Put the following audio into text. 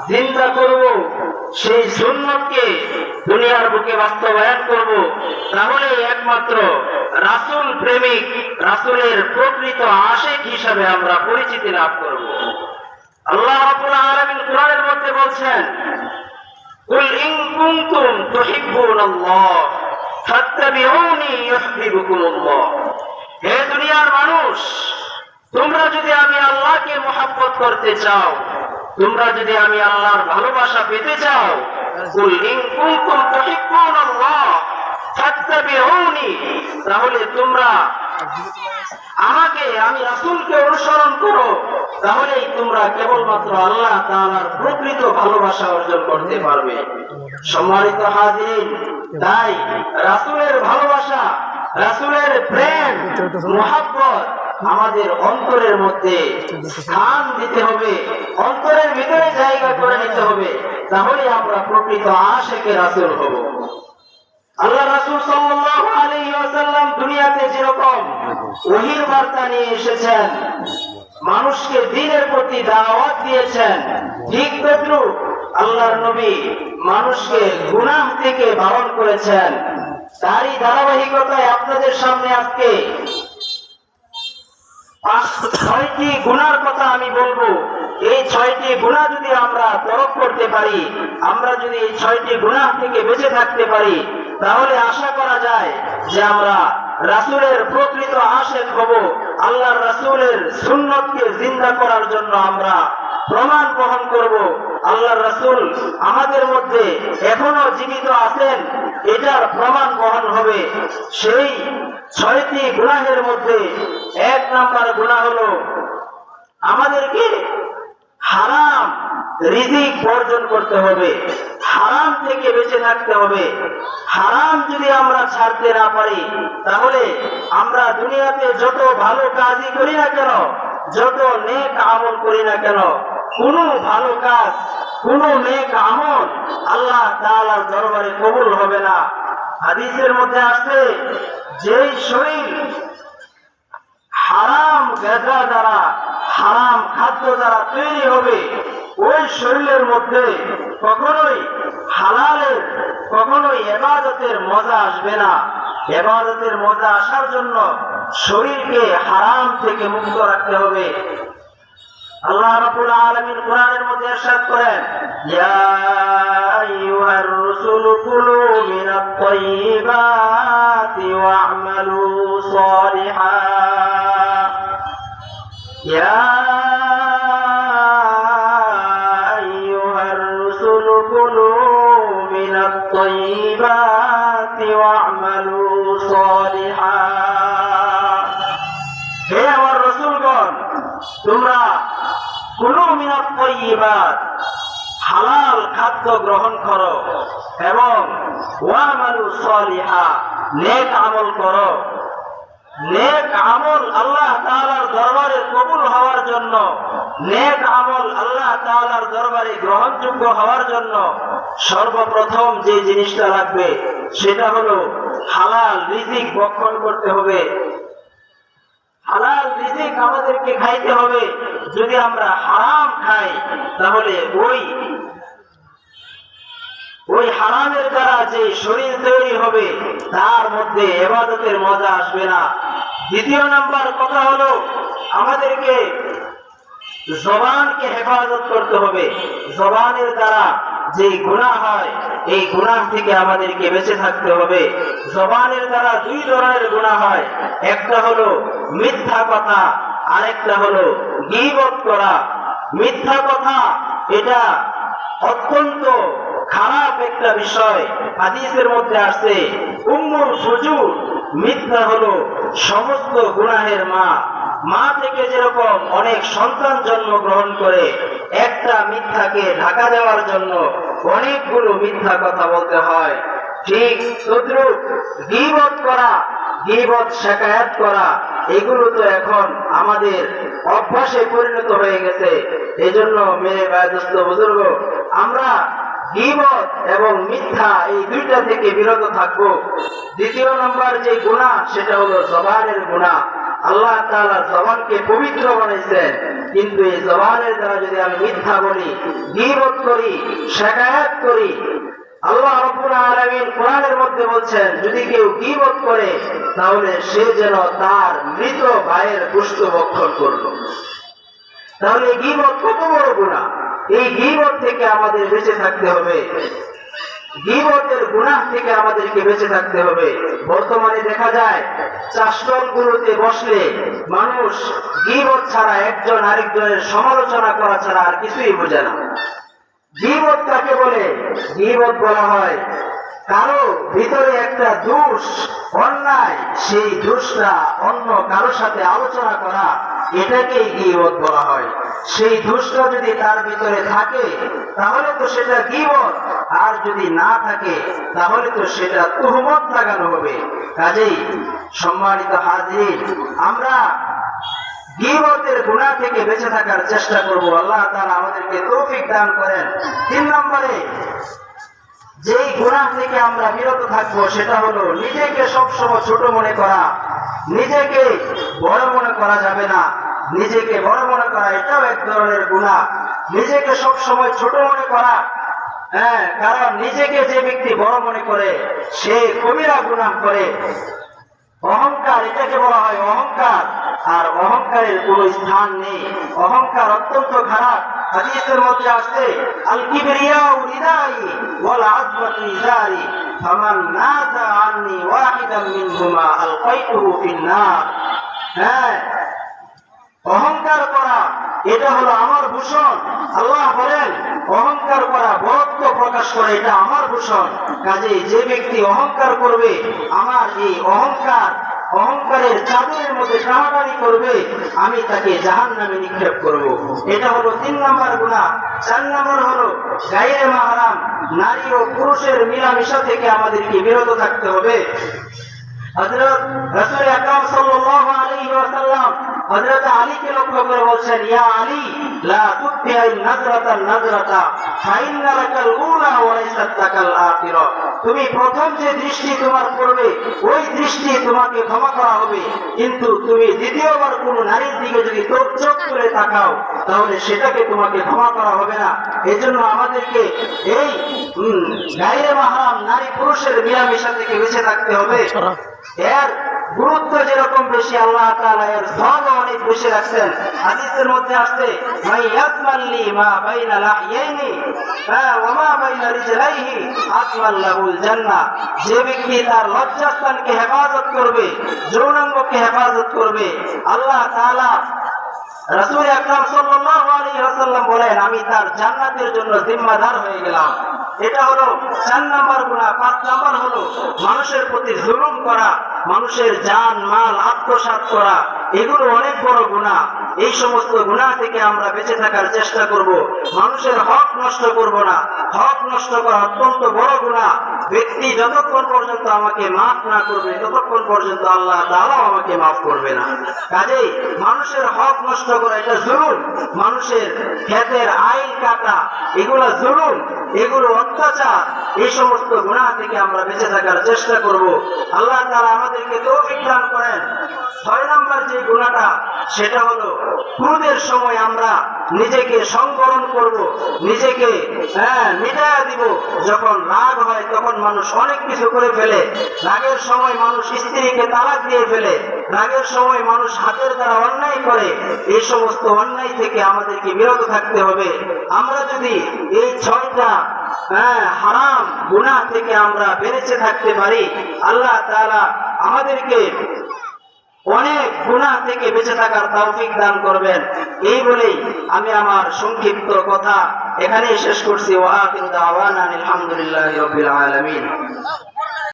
জিন্দা করব, সেই সুন্নতকে দুনিয়ার বুকে বাস্তবায়ন করব, তাহলে একমাত্র রাসূল প্রেমিক, রাসূলের প্রকৃত আশিক হিসাবে আমরা পরিচিতি লাভ করব। আল্লাহ রাব্বুল আলামিন কোরআনের মধ্যে বলছেন, কুল ইন কুনতুম তুহিব্বুনাল্লাহ ফাত্তাবিউনি ইউহিব্বুকুমুল্লাহ। হে দুনিয়ার মানুষ, তোমরা যদি আমি আল্লাহকে মহব্বত করতে চাও, তোমরা যদি আমি আল্লাহর ভালোবাসা পেতে চাও, কুল ইন কুনতুম তুহিব্বুনাল্লাহ ফাত্তাবিউনি, তাহলে তোমরা আমাকে, আমি রাসূলকে অনুসরণ করো, তাহলেই তোমরা কেবলমাত্র আল্লাহ তাআলার প্রকৃত ভালোবাসা অর্জন করতে পারবে। সম্মানিত হাজিরিন, তাই রাসূলের ভালোবাসা, রাসূলের প্রেম, মহব্বত আমাদের অন্তরের মধ্যে স্থান দিতে হবে, অন্তরের ভিতরে জায়গা করে নিতে হবে, তাহলে আমরা প্রকৃত আশিকে রাসূল হব। আল্লাহ রাসূল সাল্লাল্লাহু আলাইহি ওয়াসাল্লাম দুনিয়াতে যেরকম ওহীর বার্তা নিয়ে এসেছেন, মানুষকে দ্বীনের প্রতি দাওয়াত দিয়েছেন, ঠিক তদ্রূপ আল্লাহর নবী মানুষকে গুনাহ থেকে বারণ করেছেন। তারই ধারাবাহিকতায় আপনাদের সামনে আজকে 6টি গুনার কথা আমি বলবো। এই 6টি গুনাহ যদি আমরা তরক করতে পারি, আমরা যদি এই 6টি গুনাহ থেকে বেঁচে থাকতে পারি, তাহলে আশা করা যায় যে আমরা রাসূলের প্রকৃত আশিক হব। আল্লাহর রাসূলের সুন্নতকে জিন্দা করার জন্য আমরা প্রমাণ বহন করব। আল্লাহর রাসূল আমাদের মধ্যে এখনো জীবিত আছেন, এটার প্রমাণ বহন হবে। সেই 6টি গুনাহের মধ্যে 1 নাম্বার গুনাহ হলো আমাদেরকে হারাম রিজিক বর্জন করতে হবে, হারাম থেকে বেঁচে থাকতে হবে। হারাম যদি আমরা ছাড়তে না পারি, তাহলে আমরা দুনিয়াতে যত ভালো কাজই করি না কেন, যত নেক আমল করি না কেন, কোনো ভালো কাজ, কোনো নেক আমল আল্লাহ তাআলার দরবারে কবুল হবে না। হাদিসের মধ্যে আছে, যেই শরীর হারাম গাঁজা দ্বারা, হারাম খাদ্য দ্বারা তৈরি হবে, ওই শরীরের মধ্যে কখনোই হালালের, কখনোই ইবাদতের মজা আসবে না। ইবাদতের মজা আসার জন্য শরীরকে হারাম থেকে মুক্ত রাখতে হবে। আল্লাহ রাব্বুল আলামিন কোরআনের মধ্যে ইরশাদ করেন, ইয়া আইয়ুহার রাসূলু কুলু মিনাত তাইয়্যিবাতি ওয়া'মালু সালিহান। ইয়া আইয়ুহার রাসূলু কুলু মিনাত তাইয়্যিবাতি ওয়া'মালু সালিহান। হে আমার রাসূলগণ, তোমরা কুলু মিনাত তাইয়্যিবাত, হালাল খাদ্য গ্রহণ করো, এবং ওয়া'মালু সালিহা, নেক আমল করো। নেক আমল আল্লাহ তাআলার দরবারে কবুল হওয়ার জন্য, নেক আমল আল্লাহ তাআলার দরবারে গ্রহণযোগ্য হওয়ার জন্য সর্বপ্রথম যে জিনিসটা লাগবে সেটা হলো হালাল রিজিক ভক্ষণ করতে হবে। হালাল রিজিক আমাদেরকে খাইতে হবে। যদি আমরা হারাম খাই, তাহলে ওই হারামের দ্বারা যে শরীর তৈরি হবে, তার মধ্যে ইবাদতের মজা আসবে না। দ্বিতীয় নাম্বার কথা হলো আমাদেরকে জবানকে হেফাজত করতে হবে। জবানের দ্বারা যে গুনাহ হয়, এই গুনাহ থেকে আমাদেরকে বেঁচে থাকতে হবে। জবানের দ্বারা 2 ধরনের গুনাহ হয়, একটা হলো মিথ্যা কথা, আরেকটা হলো গীবত করা। মিথ্যা কথা এটা অত্যন্ত খারাপ একটা বিষয়। হাদিসের মধ্যে আছে, উম্মুল ফুজুর, মিথ্যা হলো সমস্ত গুনাহের মা। মা থেকে যেরকম অনেক সন্তান জন্মগ্রহণ করে, একটা মিথ্যাকে ঢাকা দেওয়ার জন্য অনেকগুলো মিথ্যা কথা বলতে হয়, ঠিক তদ্রূপ গীবত করা, গীবত শিকায়াত করা, এগুলো তো এখন আমাদের অভ্যাসে পরিণত হয়ে গেছে। এজন্য মেরে ভাই, দোস্ত, বুজুর্গ, আমরা গীবত এবং মিথ্যা এই 2টা থেকে বিরত থাকবো। দ্বিতীয় নম্বর যে গুনাহ, সেটা হলো জবানের গুনাহ। আল্লাহ তাআলা জবানকে পবিত্র বানাইছেন, কিন্তু এই জবানের দ্বারা যদি আমি মিথ্যা বলি, গীবত করি, শিকায়াত করি, আল্লাহ রাব্বুল আলামিন কোরআনের মধ্যে বলছেন যদি কেউ গীবত করে তাহলে সে যেন তার মৃত ভাইয়ের গোশত ভক্ষণ করলো। তাহলে গীবত কত বড় গুনাহ! এই গীবত থেকে আমাদের বেঁচে থাকতে হবে, গীবতের গুনাহ থেকে আমাদেরকে বেঁচে থাকতে হবে। বর্তমানে দেখা যায় চাষগুলোতে বসলে মানুষ গীবত ছাড়া একজন আরেকজনের সমালোচনা করা ছাড়া আর কিছুই বোঝে না। গীবত কাকে বলে? গীবত বলা হয় কারো ভিতরে একটা দোষ, অন্যায়, সেই দোষটা অন্য কারো সাথে আলোচনা করা, এটাকেই গীবত বলা হয়। সেই দোষটা যদি তার ভিতরে থাকে তাহলে তো সেটা গীবত, আর যদি না থাকে তাহলে তো সেটা তুহমত লাগানো হবে। কাজেই সম্মানিত হাজির, আমরা গীবতের গুনাহ থেকে বেঁচে থাকার চেষ্টা করব। আল্লাহ তাআলা আমাদেরকে তৌফিক দান করেন। 3 নম্বরে যেই গুনাহ থেকে আমরা বিরত থাকবো সেটা হলো নিজেকে সবসময় ছোট মনে করা। নিজেকে বড় মনে করা যাবে না। নিজেকে বড় মনে করা এটাও এক ধরনের গুনাহ। নিজেকে সবসময় ছোট মনে করা, কারণ নিজেকে যে ব্যক্তি বড় মনে করে সে কবিরা গুনাহ করে। অহংকার, এটাকে বলা হয় অহংকার, আর অহংকারের কোন স্থান নেই। অহংকার অত্যন্ত খারাপ। হাদিসের মধ্যে আছে আল কিবরিয়াউ রিদাই ওয়াল আযমাতু ইজারি ফামান নাযা আন্নী ওয়াহিদাম মিনহুমা আলকাইতুহু ফিন নার। অহংকার করা এটা হলো আমার ভূষণ। আল্লাহ বলেন অহংকার করা, বড়ত্ব প্রকাশ করে, এটা আমার ভূষণ। কাজেই যে ব্যক্তি অহংকার করবে, আমার এই অহংকারের চাদরের মধ্যে টানাটানি করবে, আমি তাকে জাহান্নামে নিক্ষেপ করব। এটা হলো 3 নম্বর গুনাহ। 4 নম্বর হলো গায়রে মাহরাম, নারী ও পুরুষের মিলামেশা থেকে আমাদেরকে বিরত থাকতে হবে। হযরত রাসূল আকরাম সাল্লাল্লাহু আলাইহি ওয়াসাল্লাম হযরত আলীকে লক্ষ্য করে বলছেন, ইয়া আলী লা তুতিআই নাজরাতান নাজরাতা ফাইন্না লাকাল উলা ওয়া লাইসাত লাকাল আখিরা। তুমি প্রথম যে দৃষ্টি তোমার পড়বে ওই দৃষ্টি তোমাকে ক্ষমা করা হবে, কিন্তু তুমি দ্বিতীয়বার কোনো নারীর দিকে যদি চোখ তুলে তাকাও তাহলে সেটাকে তোমাকে ক্ষমা করা হবে না। এজন্য আমাদেরকে এই গায়রে মাহরাম নারী পুরুষের মিলামেশা থেকে বেঁচে থাকতে হবে। এর গুরুত্ব যেরকম বেশি, আল্লাহ তাআলা এর সওয়াব অনেক বেশি রাখছেন। হাদিসের মধ্যে আসছে মাই ইয়াতমাল্লি মা বাইনা লাহইয়াইনি ওয়া মা বাইনা রিজলাইহি আকমাল লাহুল জান্নাহ। যে ব্যক্তি তার লজ্জাস্থানকে হেফাজত করবে, যৌনাঙ্গকে হেফাজত করবে, আল্লাহ তাআলা রাসূল আকরাম সাল্লাল্লাহু আলাইহি ওয়াসাল্লাম বলেন আমি তার জান্নাতের জন্য জিম্মাদার হয়ে গেলাম। এটা হলো 4 নম্বর গুনাহ। 5 নম্বর হলো মানুষের প্রতি জুলুম করা, মানুষের জান মাল আত্মসাৎ করা, এগুলো অনেক বড় গুনাহ। এই সমস্ত গুনাহ থেকে আমরা বেঁচে থাকার চেষ্টা করব। মানুষের হক নষ্ট করব না। হক নষ্ট করা অত্যন্ত বড় গুনাহ। ব্যক্তি যতক্ষণ পর্যন্ত আমাকে মাফ না করবে ততক্ষণ পর্যন্ত আল্লাহ তাআলা আমাকে মাফ করবে না। কাজেই মানুষের হক নষ্ট করা এটা জুলুম। মানুষের ক্ষেতের আইল কাটা এগুলো জুলুম, এগুলো অত্যাচার। এই সমস্ত গুনাহ থেকে আমরা বেঁচে থাকার চেষ্টা করব। আল্লাহ তাআলা আমাদেরকে তৌফিক দান করেন। 6 নম্বর যে গুনাহটা সেটা হলো ক্রোধের সময় আমরা নিজেকে সংবরণ করব, নিজেকে মিটায়া দিব। যখন রাগ হয় তখন মানুষ অনেক কিছু করে ফেলে। রাগের সময় মানুষ স্ত্রীকে তালাক দিয়ে ফেলে। রাগের সময় মানুষ হাতের দ্বারা অন্যায় করে। এই সমস্ত অন্যায় থেকে আমাদেরকে বিরত থাকতে হবে। আমরা যদি এই 6টা হারাম গুনাহ থেকে আমরা বেঁচে থাকতে পারি, আল্লাহ তাআলা আমাদেরকে অনেক গুনাহ থেকে বেঁচে থাকার তৌফিক দান করবেন। এই বলেই আমি আমার সংক্ষিপ্ত কথা এখানেই শেষ করছি। ওয়া আখিরু দাওয়ানা আলহামদুলিল্লাহি রাব্বিল আলামিন।